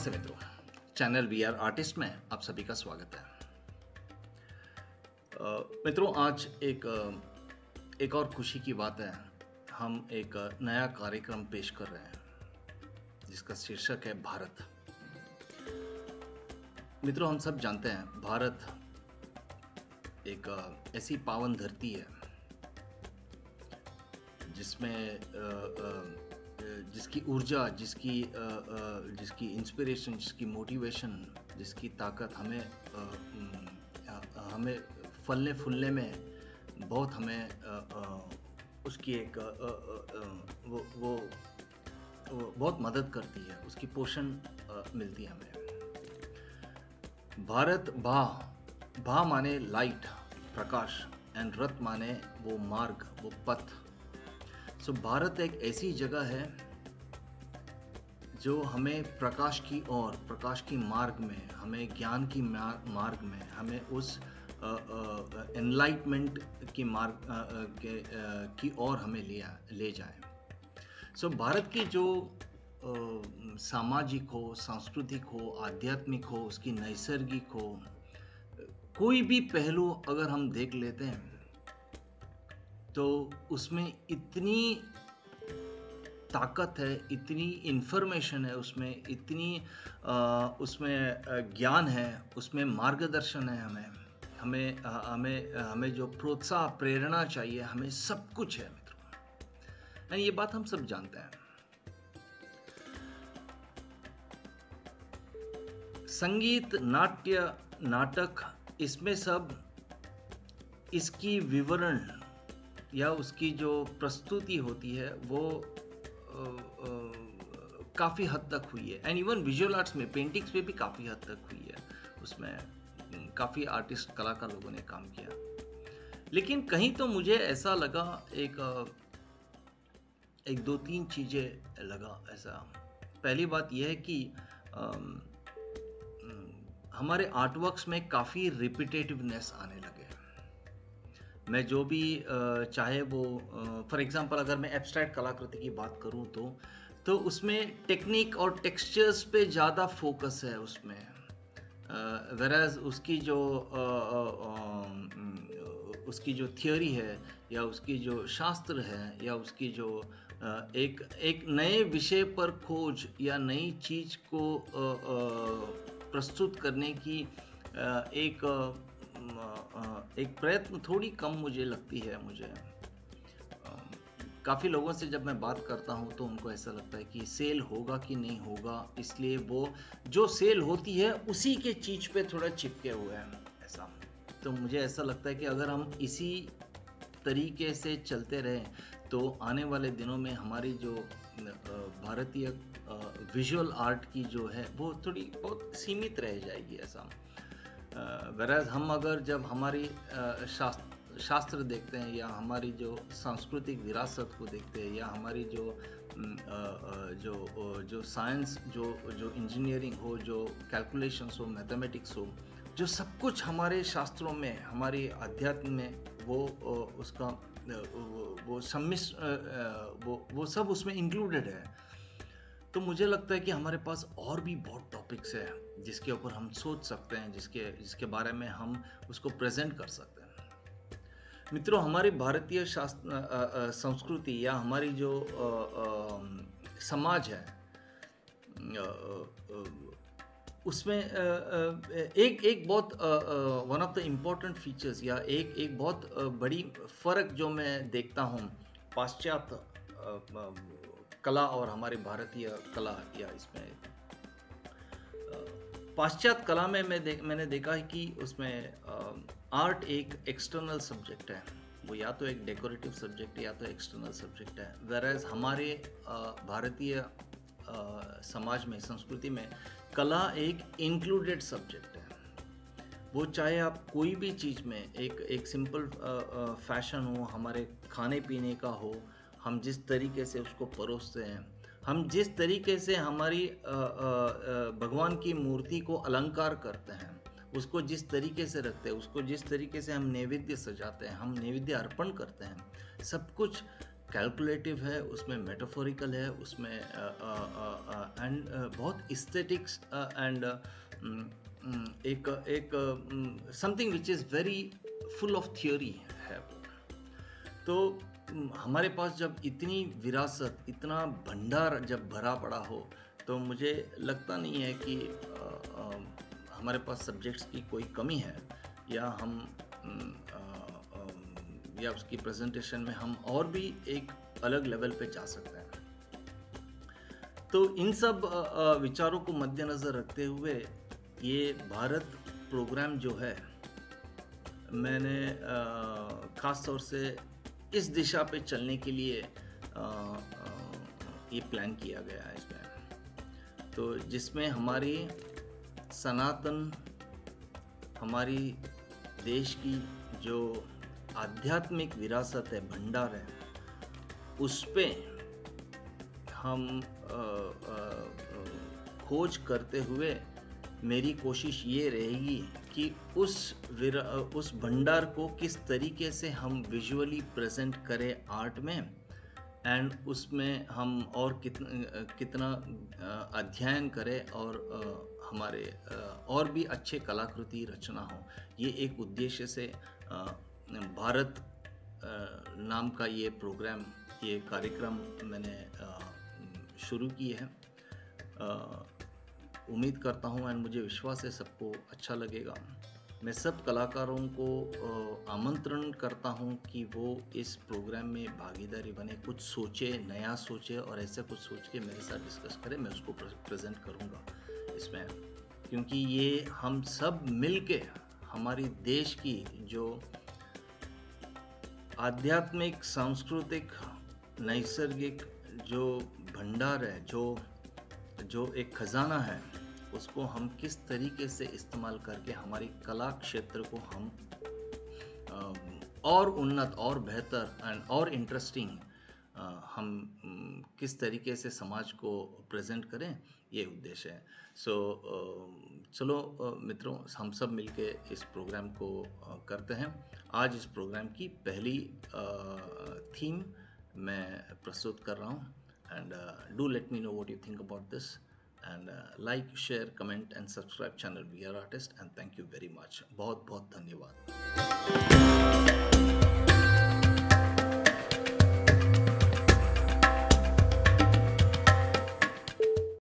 नमस्ते मित्रों, channel we are artist में आप सभी का स्वागत है। मित्रों, आज एक और खुशी की बात है। हम एक नया कार्यक्रम पेश कर रहे हैं जिसका शीर्षक है भारत। मित्रों, हम सब जानते हैं भारत एक ऐसी पावन धरती है जिसमें जिसकी ऊर्जा, जिसकी इंस्पिरेशन, जिसकी मोटिवेशन, जिसकी ताकत हमें फलने फूलने में बहुत हमें उसकी एक वो बहुत मदद करती है, उसकी पोषण मिलती है हमें। भारत भा माने लाइट, प्रकाश, एंड रथ माने वो मार्ग, वो पथ। सो भारत एक ऐसी जगह है जो हमें प्रकाश की ओर, प्रकाश की मार्ग में, हमें ज्ञान की मार्ग में, हमें उस एनलाइटमेंट की मार्ग की ओर हमें ले जाए। सो भारत की जो सामाजिक हो, सांस्कृतिक हो, आध्यात्मिक हो, उसकी नैसर्गिक हो, कोई भी पहलू अगर हम देख लेते हैं तो उसमें इतनी ताकत है, इतनी इन्फॉर्मेशन है, उसमें इतनी उसमें ज्ञान है, उसमें मार्गदर्शन है। हमें जो प्रोत्साह, प्रेरणा चाहिए, हमें सब कुछ है मित्रों। ये बात हम सब जानते हैं। संगीत, नाट्य, नाटक, इसमें सब इसकी विवरण या उसकी जो प्रस्तुति होती है वो काफ़ी हद तक हुई है। एंड इवन विजुअल आर्ट्स में, पेंटिंग्स में भी काफ़ी हद तक हुई है। उसमें काफ़ी आर्टिस्ट, कलाकार लोगों ने काम किया। लेकिन कहीं तो मुझे ऐसा लगा, एक दो तीन चीज़ें लगा ऐसा। पहली बात यह है कि हमारे आर्टवर्क्स में काफ़ी रिपीटेटिवनेस आने लगे। मैं जो भी चाहे वो फॉर एग्जांपल अगर मैं एब्स्ट्रैक्ट कलाकृति की बात करूं तो उसमें टेक्निक और टेक्सचर्स पे ज़्यादा फोकस है उसमें, वेराज उसकी जो थियोरी है या उसकी जो शास्त्र है या उसकी जो एक नए विषय पर खोज या नई चीज़ को प्रस्तुत करने की एक प्रयत्न थोड़ी कम मुझे लगती है। मुझे काफ़ी लोगों से जब मैं बात करता हूँ तो उनको ऐसा लगता है कि सेल होगा कि नहीं होगा, इसलिए वो जो सेल होती है उसी के चीज़ पे थोड़ा चिपके हुए हैं ऐसा। तो मुझे ऐसा लगता है कि अगर हम इसी तरीके से चलते रहें तो आने वाले दिनों में हमारी जो भारतीय विजुअल आर्ट की जो है वो थोड़ी बहुत सीमित रह जाएगी ऐसा। वैराज हम अगर जब हमारी शास्त्र देखते हैं या हमारी जो सांस्कृतिक विरासत को देखते हैं या हमारी जो साइंस, जो इंजीनियरिंग हो, जो कैलकुलेशंस हो, मैथमेटिक्स हो, जो सब कुछ हमारे शास्त्रों में, हमारी अध्यात्म में वो सब उसमें इंक्लूडेड है। तो मुझे लगता है कि हमारे पास और भी बहुत टॉपिक्स हैं जिसके ऊपर हम सोच सकते हैं, जिसके बारे में हम उसको प्रेजेंट कर सकते हैं। मित्रों, हमारी भारतीय संस्कृति या हमारी जो समाज है उसमें एक बहुत one of the important features या एक बहुत बड़ी फ़र्क जो मैं देखता हूँ पाश्चात्य कला और हमारे भारतीय कला या इसमें पाश्चात्य कला में मैंने देखा है कि उसमें आर्ट एक एक्सटर्नल सब्जेक्ट है। वो या तो एक डेकोरेटिव सब्जेक्ट है या तो एक्सटर्नल सब्जेक्ट है। वेराज हमारे भारतीय समाज में, संस्कृति में कला एक इंक्लूडेड सब्जेक्ट है। वो चाहे आप कोई भी चीज़ में, एक सिंपल फैशन हो, हमारे खाने पीने का हो, हम जिस तरीके से उसको परोसते हैं, हम जिस तरीके से हमारी भगवान की मूर्ति को अलंकार करते हैं, उसको जिस तरीके से रखते हैं, उसको जिस तरीके से हम नैवेद्य सजाते हैं, हम नैवेद्य अर्पण करते हैं, सब कुछ कैलकुलेटिव है, उसमें मेटाफोरिकल है, उसमें एंड बहुत इस्थेटिक्स एंड एक एक something which is very full of theory है। तो हमारे पास जब इतनी विरासत, इतना भंडार जब भरा पड़ा हो, तो मुझे लगता नहीं है कि हमारे पास सब्जेक्ट्स की कोई कमी है, या हम या उसकी प्रेजेंटेशन में हम और भी एक अलग लेवल पे जा सकते हैं। तो इन सब विचारों को मद्देनज़र रखते हुए ये भारत प्रोग्राम जो है, मैंने ख़ास तौर से इस दिशा पे चलने के लिए ये प्लान किया गया है इसमें। तो जिसमें हमारी सनातन, हमारी देश की जो आध्यात्मिक विरासत है, भंडार है, उस पे हम खोज करते हुए मेरी कोशिश ये रहेगी कि उस भंडार को किस तरीके से हम विजुअली प्रेजेंट करें आर्ट में, एंड उसमें हम और कितना अध्ययन करें और हमारे और भी अच्छे कलाकृति रचना हो। ये एक उद्देश्य से भारत नाम का ये प्रोग्राम, ये कार्यक्रम मैंने शुरू की है। उम्मीद करता हूँ एंड मुझे विश्वास है सबको अच्छा लगेगा। मैं सब कलाकारों को आमंत्रण करता हूँ कि वो इस प्रोग्राम में भागीदारी बने, कुछ सोचे, नया सोचे, और ऐसा कुछ सोच के मेरे साथ डिस्कस करें। मैं उसको प्रेजेंट करूँगा इसमें, क्योंकि ये हम सब मिलके हमारी देश की जो आध्यात्मिक, सांस्कृतिक, नैसर्गिक जो भंडार है, जो एक खजाना है, उसको हम किस तरीके से इस्तेमाल करके हमारी कला क्षेत्र को हम और उन्नत, और बेहतर एंड और इंटरेस्टिंग हम किस तरीके से समाज को प्रेजेंट करें, ये उद्देश्य है। चलो मित्रों, हम सब मिलके इस प्रोग्राम को करते हैं। आज इस प्रोग्राम की पहली थीम मैं प्रस्तुत कर रहा हूँ, and do let me know what you think about this, and like, share, comment and subscribe channel We Are Artist, and thank you very much। बहुत बहुत धन्यवाद।